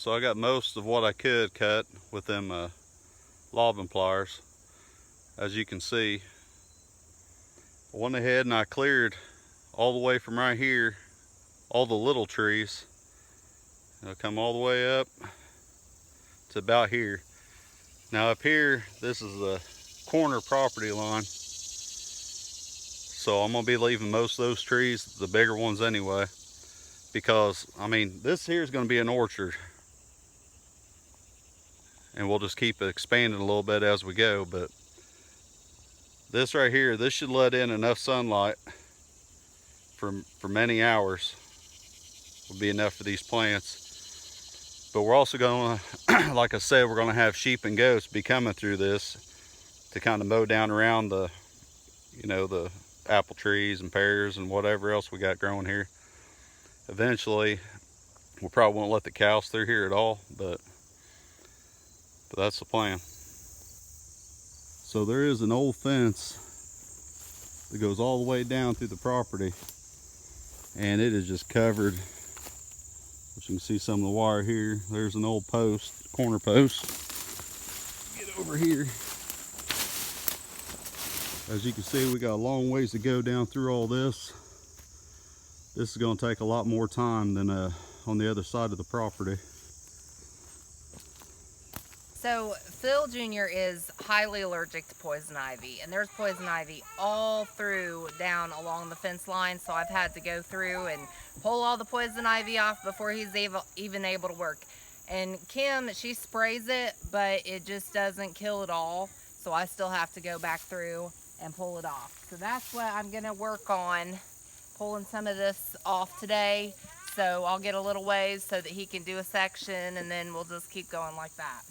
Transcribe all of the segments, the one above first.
So I got most of what I could cut with them lobbing pliers. As you can see, I went ahead and I cleared all the way from right here, all the little trees. I'll come all the way up to about here. Now up here, this is the corner property line. So I'm gonna be leaving most of those trees, the bigger ones anyway, because I mean, this here is gonna be an orchard. And we'll just keep expanding a little bit as we go, but this right here, this should let in enough sunlight for many hours. Will be enough for these plants. But we're also going to, like I said, we're going to have sheep and goats be coming through this to kind of mow down around the, you know, the apple trees and pears and whatever else we got growing here. Eventually, we probably won't let the cows through here at all, but that's the plan. So there is an old fence that goes all the way down through the property, and it is just covered. As you can see some of the wire here. There's an old post, corner post. Get over here. As you can see, we got a long ways to go down through all this. This is going to take a lot more time than on the other side of the property. So Phil Jr. is highly allergic to poison ivy, and there's poison ivy all through down along the fence line, so I've had to go through and pull all the poison ivy off before he's even able to work. And Kim, she sprays it, but it just doesn't kill it all, so I still have to go back through and pull it off. So that's what I'm going to work on, pulling some of this off today. So I'll get a little ways so that he can do a section, and then we'll just keep going like that.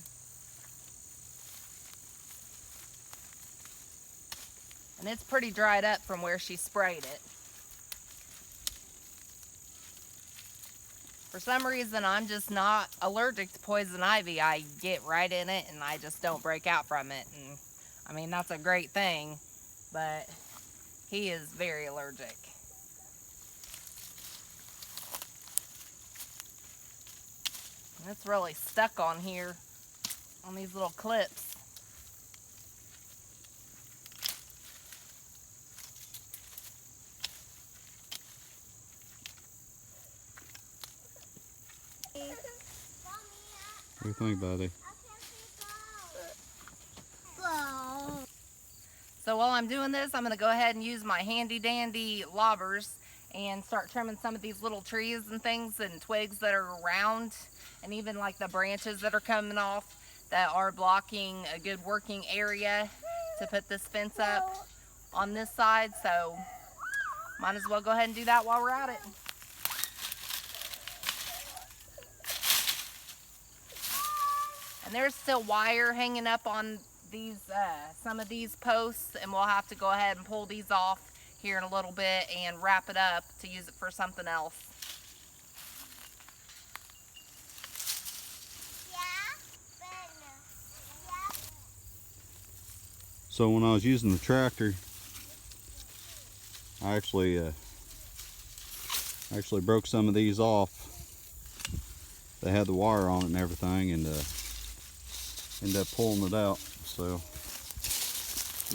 And it's pretty dried up from where she sprayed it. For some reason, I'm just not allergic to poison ivy. I get right in it and I just don't break out from it. And I mean, that's a great thing, but he is very allergic. And it's really stuck on here, on these little clips. What do you think, buddy? So while I'm doing this, I'm going to go ahead and use my handy dandy lobbers and start trimming some of these little trees and things and twigs that are around, and even like the branches that are coming off that are blocking a good working area to put this fence up on this side. So might as well go ahead and do that while we're at it. And there's still wire hanging up on these some of these posts, and we'll have to go ahead and pull these off here in a little bit and wrap it up to use it for something else. So when I was using the tractor, I actually broke some of these off. They had the wire on it and everything, and ended up pulling it out. So you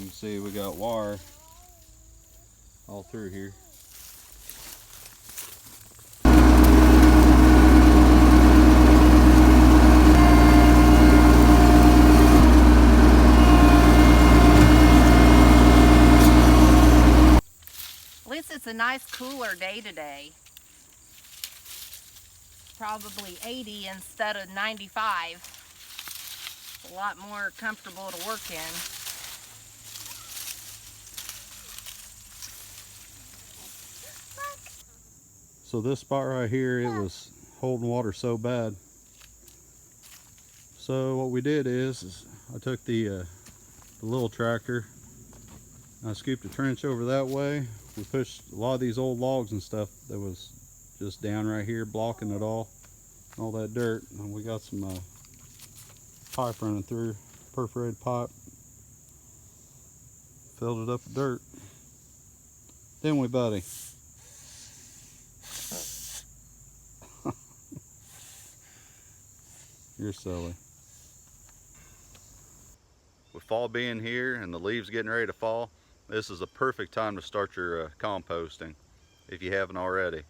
can see we got wire all through here. At least it's a nice cooler day today. Probably 80 instead of 95. A lot more comfortable to work in. So this spot right here, it was holding water so bad. So what we did is I took the little tractor, and I scooped a trench over that way. We pushed a lot of these old logs and stuff that was just down right here blocking it all that dirt, and we got some pipe running through, perforated pipe, filled it up with dirt. Didn't we, buddy? You're silly. With fall being here and the leaves getting ready to fall, this is a perfect time to start your composting if you haven't already. You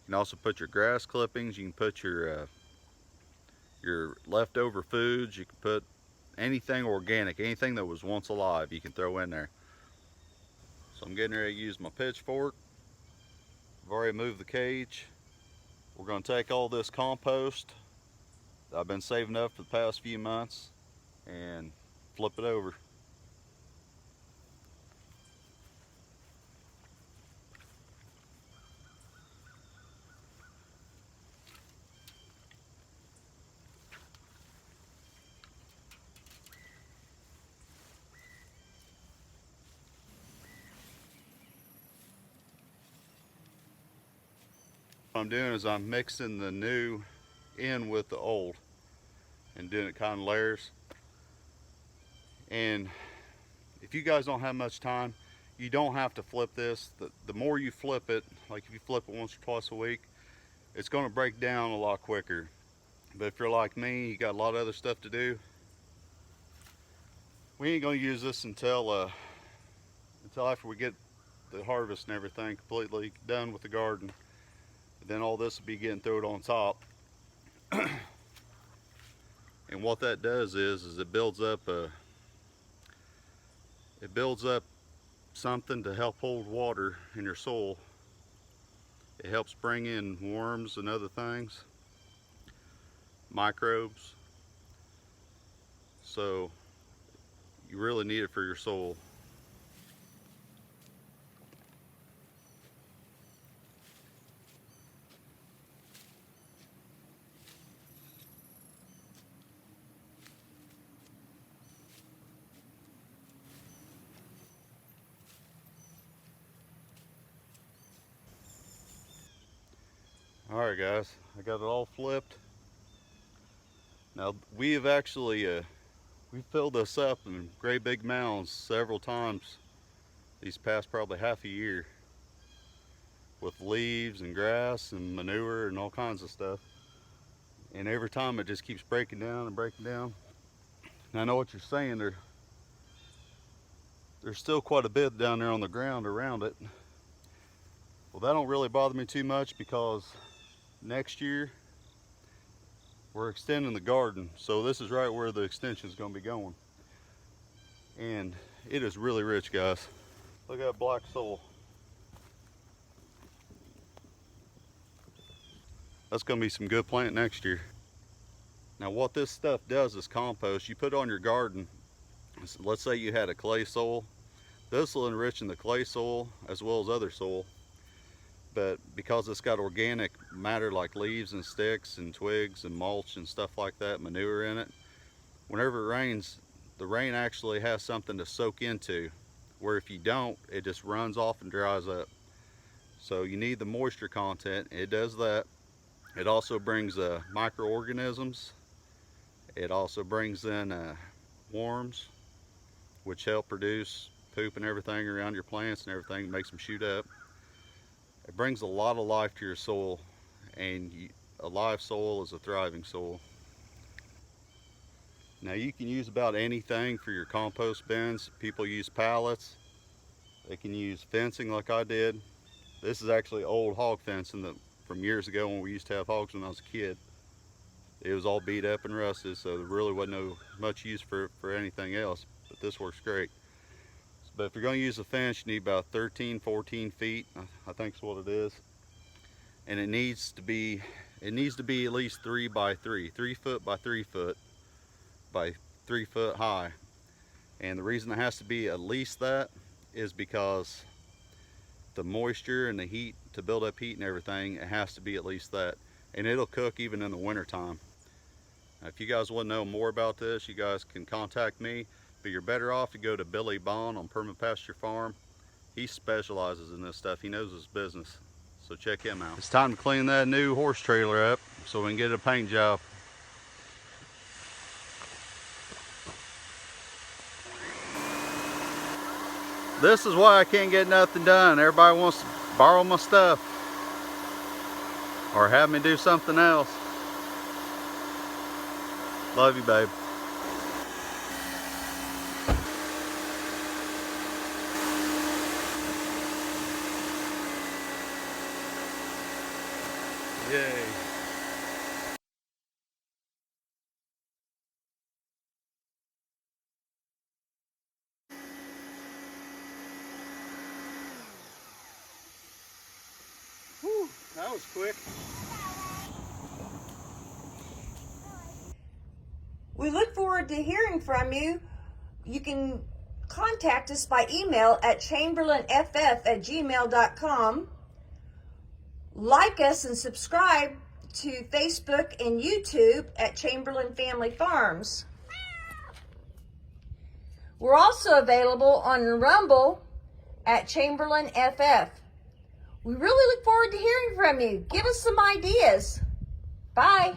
can also put your grass clippings, you can put your leftover foods, you can put anything organic, anything that was once alive you can throw in there. So I'm getting ready to use my pitchfork. I've already moved the cage. We're going to take all this compost that I've been saving up for the past few months and flip it over. What I'm doing is I'm mixing the new in with the old and doing it kind of layers. And if you guys don't have much time, you don't have to flip this. The more you flip it, like if you flip it once or twice a week, it's going to break down a lot quicker. But if you're like me, you got a lot of other stuff to do, we ain't going to use this until after we get the harvest and everything completely done with the garden. Then all this will be getting thrown on top. And what that does is it builds up something to help hold water in your soil. It helps bring in worms and other things, microbes. So you really need it for your soil. Alright guys, I got it all flipped. Now we have actually we filled this up in great big mounds several times these past probably half a year with leaves and grass and manure and all kinds of stuff. And every time it just keeps breaking down and breaking down. And I know what you're saying, there's still quite a bit down there on the ground around it. Well, that don't really bother me too much because next year we're extending the garden, so this is right where the extension is going to be going, and it is really rich, guys. Look at that black soil. That's going to be some good plant next year. Now what this stuff does is compost. You put it on your garden. Let's say you had a clay soil. This will enrich in the clay soil as well as other soil. But because it's got organic matter like leaves and sticks and twigs and mulch and stuff like that, manure in it, whenever it rains, the rain actually has something to soak into, where if you don't, it just runs off and dries up. So you need the moisture content. It does that. It also brings microorganisms. It also brings in worms, which help produce poop and everything around your plants and everything, makes them shoot up. It brings a lot of life to your soil, and a live soil is a thriving soil. Now you can use about anything for your compost bins. People use pallets. They can use fencing like I did. This is actually old hog fencing from years ago when we used to have hogs when I was a kid. It was all beat up and rusted, so there really wasn't much use for anything else, but this works great. But if you're going to use a fence, you need about 13, 14 feet, I think is what it is. And it needs to be at least 3 by 3, 3 foot by 3 foot by 3 foot high. And the reason it has to be at least that is because the moisture and the heat, to build up heat and everything, it has to be at least that. And it'll cook even in the winter time. Now, if you guys want to know more about this, you guys can contact me. But you're better off to go to Billy Bond on Perma Pasture Farm. He specializes in this stuff. He knows his business. So check him out. It's time to clean that new horse trailer up so we can get a paint job. This is why I can't get nothing done. Everybody wants to borrow my stuff or have me do something else. Love you, babe. Yay. Whew, that was quick. We look forward to hearing from you. You can contact us by email at chamberlainff@gmail.com. Like us and subscribe to Facebook and YouTube at Chamberlain Family Farms. We're also available on Rumble at Chamberlain FF. We really look forward to hearing from you. Give us some ideas. Bye.